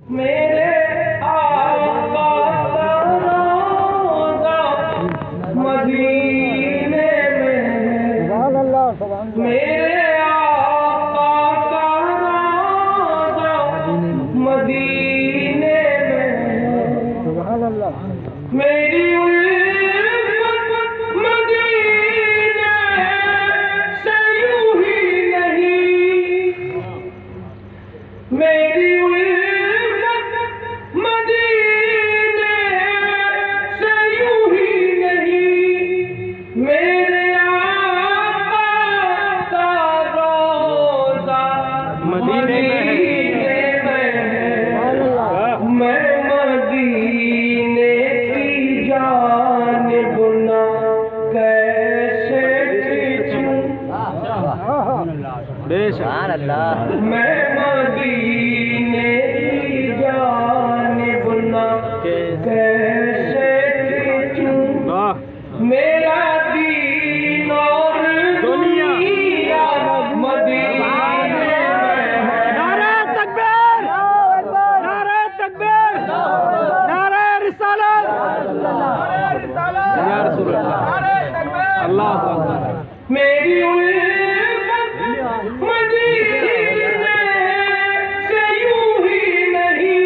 मेरे आका का रोज़ा मदीने में है। मेरे आका का रोज़ा मदीने में है। मेरी उल्फत मदीने से यूं ही नहीं। मेरी उल्फत मदीने से यूं ही नहीं। मेरे आका का रोज़ा मदीने में है। मैं मदीने की जानिब ना कैसे खींचूं। मैं मदीने की जानिब ना कैसे खींचूं। मेरा दीन और दुनिया मदीने में है। नारे तकबीर, नारे तकबीर, नारे रिसालत, या रसूल अल्लाह, अल्लाह अकबर। मेरी उल्फत मदीने से यूं ही नहीं।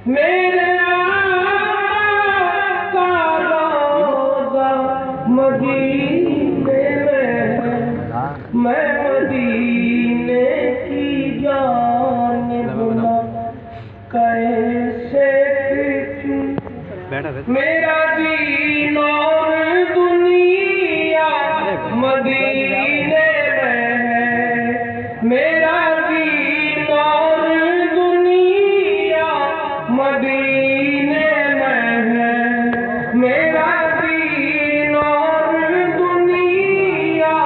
मेरे आका का रोज़ा मदीने में है। मैं मदीने की जानिब ना कैसे खींचूं। मेरा दीन और दुनिया मदीने में है। मेरा दीन और दुनिया मदीने में है। मेरा दीन और दुनिया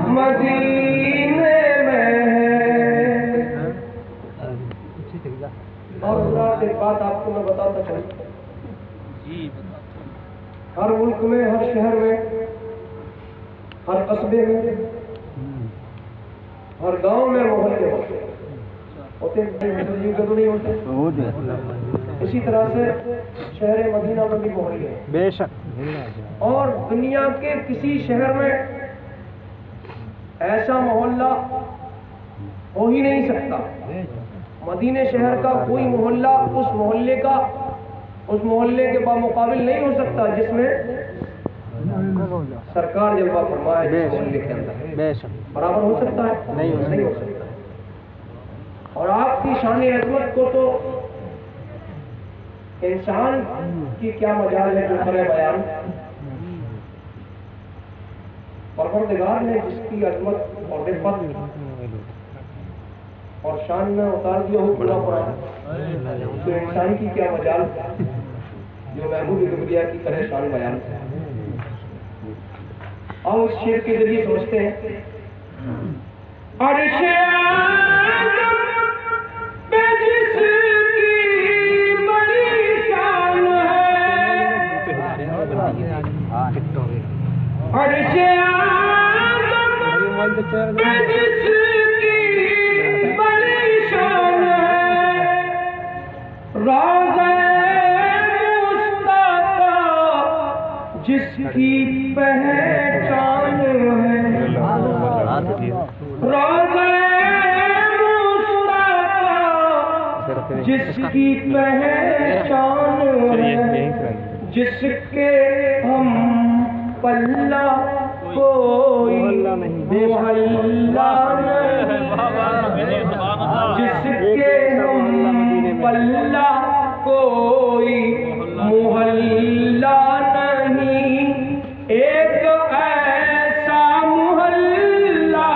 मदीने में है। और एक बात आपको मैं बताता चलूं। हर मुल्क में, हर शहर में, हर कस्बे में, हर गांव में मोहल्ले होते नहीं होते। इसी तरह से शहर मदीना में भी मोहल्ले हैं। बेशक। और दुनिया के किसी शहर में ऐसा मोहल्ला हो ही नहीं सकता। मदीने शहर का कोई मोहल्ला उस मोहल्ले के बामुकाबिल नहीं हो सकता जिसमें सरकार जलवा फरमाए। मोहल्ले के अंदर बराबर हो सकता है? नहीं हो सकता। और आपकी शान अज़मत को तो इंसान की क्या मजाल है जो करे बयान। परवरदिगार ने जिसकी अज़मत और रिफ़त और शान में उतार दिया हो पूरा कुरान, तो इंसान की क्या मजाल जो महबूब दुनिया की करे शान बयान। और उस शेर के जरिए समझते हैं। अर्शे आज़म पे जिसकी बड़ी शान है। अर्शे आज़म पे जिसकी बड़ी शान है। रोज़े मुस्तफ़ा जिसकी पहचान है। रोज़े मुस्तफ़ा जिसकी पहचान है। जिसके हम पल्ला कोई मोहल्ला नहीं। जिसके हम पल्ला कोई मोहल्ला नहीं। एक ऐसा मोहल्ला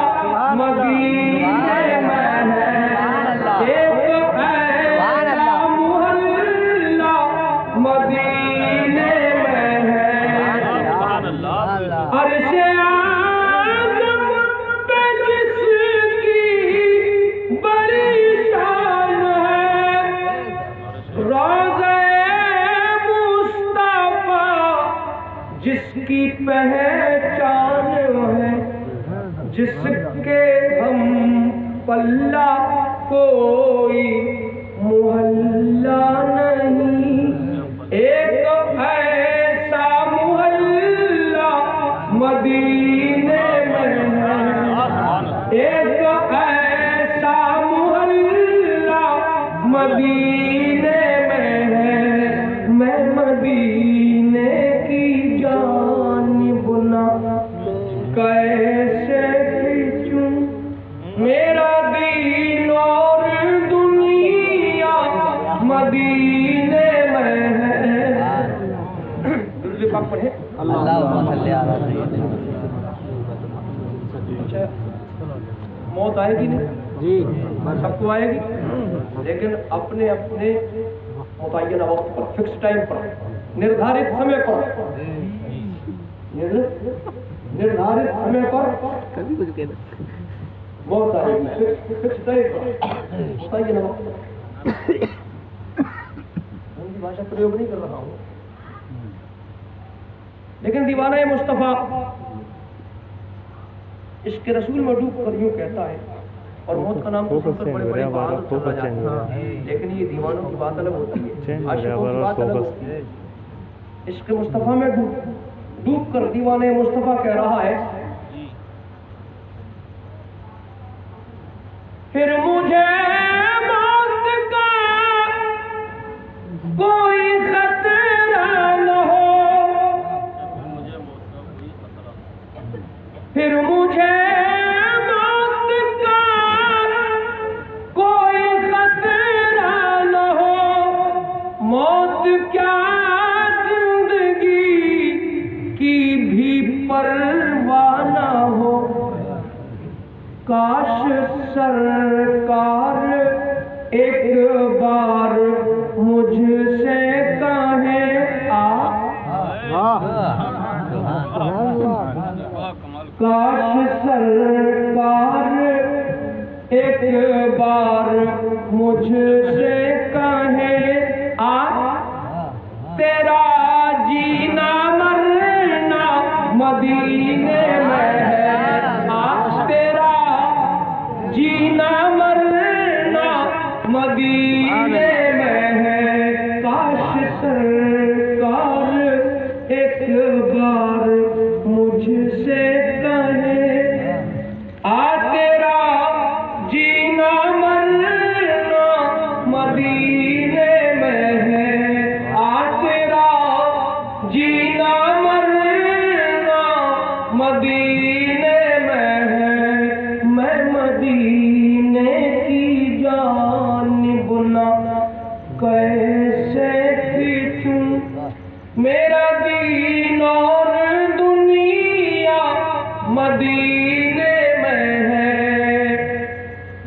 मदीने में है। एक ऐसा मोहल्ला मदीने में है। अर्शे आज़म पे जिसकी बड़ी शान है। रोज़े मुस्तफ़ा जिसकी पहचान है। जिसके हम पल्ला कोई मदीने में है, मैं मदीने की जानिब ना कैसे खींचूं मेरा दीन और दुनिया मदीने में है। दुरूद पाक पढ़े। मौत आएगी नहीं जी, सबको आएगी, लेकिन अपने अपने मुतय्यना वक्त पर, फिक्स टाइम पर, निर्धारित समय पर, निर्धारित समय पर मौत आएगी, फिक्स टाइम पर, मुतय्यना वक्त पर। हिंदी भाषा प्रयोग नहीं कर रहा हूँ, लेकिन दीवाना मुस्तफा इसके रसूल में डूब कर यूं कहता है, और मौत का नाम तो सुनकर बड़े बड़े बहादुर चला जाता है, लेकिन ये दीवानों की बात अलग होती है, आशिकों की बात अलग होती है। इसके मुस्तफा में डूब कर दीवाने मुस्तफा कह रहा है, फिर मुझे मौत का कोई खतरा न हो, फिर मुझे मौत का कोई खतरा न हो, मौत क्या जिंदगी की भी परवाह न हो, काश सरकार एक बार मुझसे कहे काश सरकार एक बार मुझसे कहे तेरा जीना मरना मदीने में है, तेरा जीना मरना मदीने में है, काश सरकार एक बार मुझसे कहे तेरा जीना मरना मदीने में है, तेरा जीना मरना मदीने में है, मैं मदीने की जानिब ना कैसे खींचूं मेरा दीन और दुनिया मदीने में है।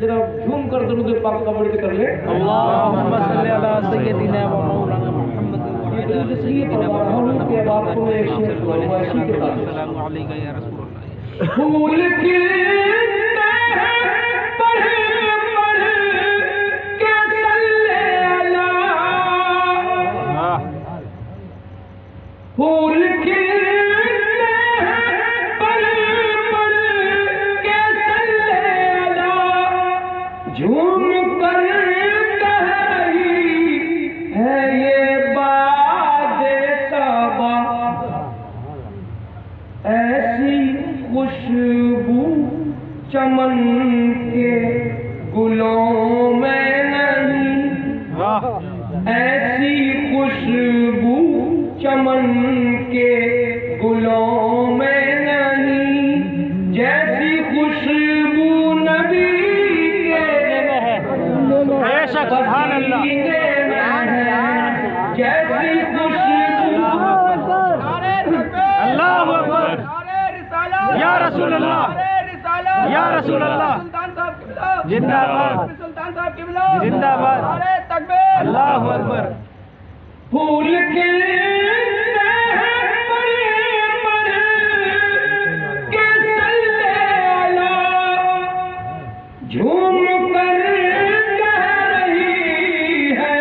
जरा झूम कर दुरूद पाक का वर्णन कर ले। अल्लाहुम्मा सल्ली अला सय्यदिना व मौलाना मुहम्मद व अला सय्यदिना व मौलाना के बात को एक शेर वाशी के साथ सल्लल्लाहु अलैहि या रसूल अल्लाह। फूल खिलते हैं पढ़ पढ़ के सल्ले अला, फूल खिलते हैं पढ़ पढ़ के सल्ले अला, झूम कर कह रही है ये बादे सबा, ऐसी खुशबू चमन के गुलों में नहीं, ऐसी खुशबू चमन के गुलों में नहीं, जैसी खुशबू नबी के पसीने में है, जैसी खुशबू अल्लाहु अकबर या रसूल अल्लाह, या रसूल अल्लाह, जिंदाबाद जिंदाबाद, अल्लाहु अकबर। फूल खिलते हैं पढ़ पढ़ के सल्ले अला, झूम कर कह रही है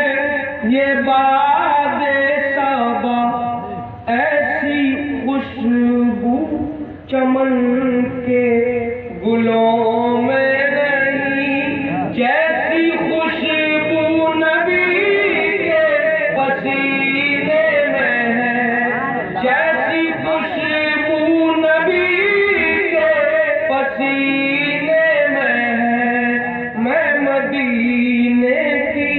ये बादे सबा, ऐसी खुशबू चमन के गुलों में नहीं, जैसी खुशबू नबी के पसीने में है, जैसी खुशबू नबी के पसीने में है, मैं मदीने की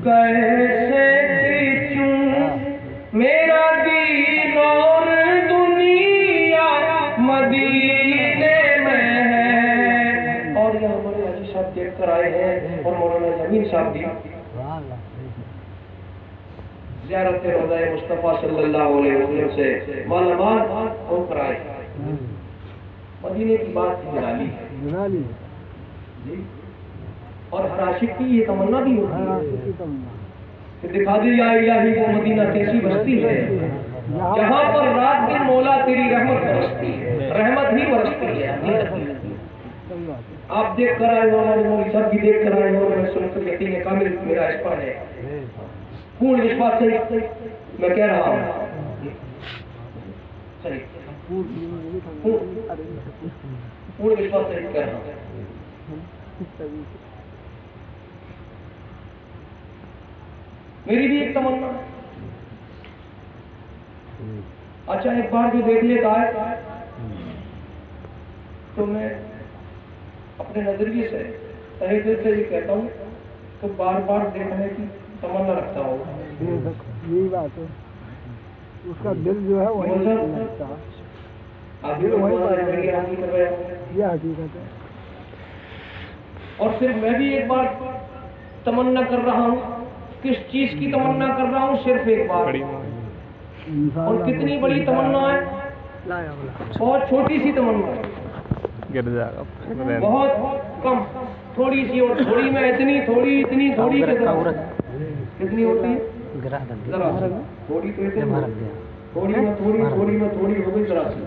कैसे खींचूं मेरा दीन और दुनिया मदीने में है। और ये हमारे हाजी साहब देख कर आए हैं और मौलाना जमीन साहब भी ज़ियारत रोज़ा मुस्तफ़ा सल्लल्लाहु अलैहि वसल्लम से मालामाल होकर आए। मदीने की बात निराली जी। और हर आशिक की ये तमन्ना भी होती है कि दिखा दे या इलाही वो मदीना कैसी बस्ती है जहाँ पर रात दिन मौला तेरी रहमत बरसती है, रहमत ही बरसती है। आप देख कर आए हो, हमारे सब भी देख कर आए हो, मैं सुनकर यकीन कामिल मेरा इस पर है, पूर्ण विश्वास से मैं कह रहा हूँ, सही पूर्ण विश्वास से कह रहा हूँ। मेरी भी एक तमन्ना। अच्छा, एक बार जो देख लेता है तो मैं अपने नजरिए से तहे दिल से ये कहता हूँ तो बार बार देखने की तमन्ना रखता हूँ। यही बात है, उसका दिल जो है वही लगता है, ये हकीकत है। और सिर्फ मैं भी एक बार तमन्ना कर रहा हूँ। किस चीज की तमन्ना कर रहा हूँ? सिर्फ एक बार। और कितनी बड़ी तमन्ना है, बहुत छोटी सी तमन्ना है, गिर जाएगा, बहुत कम, थोड़ी सी, और थोड़ी में इतनी थोड़ी, इतनी थोड़ी, कितनी होती है जरा थोड़ी, तो इतनी थोड़ी में थोड़ी, थोड़ी में थोड़ी हो गई जरा सी।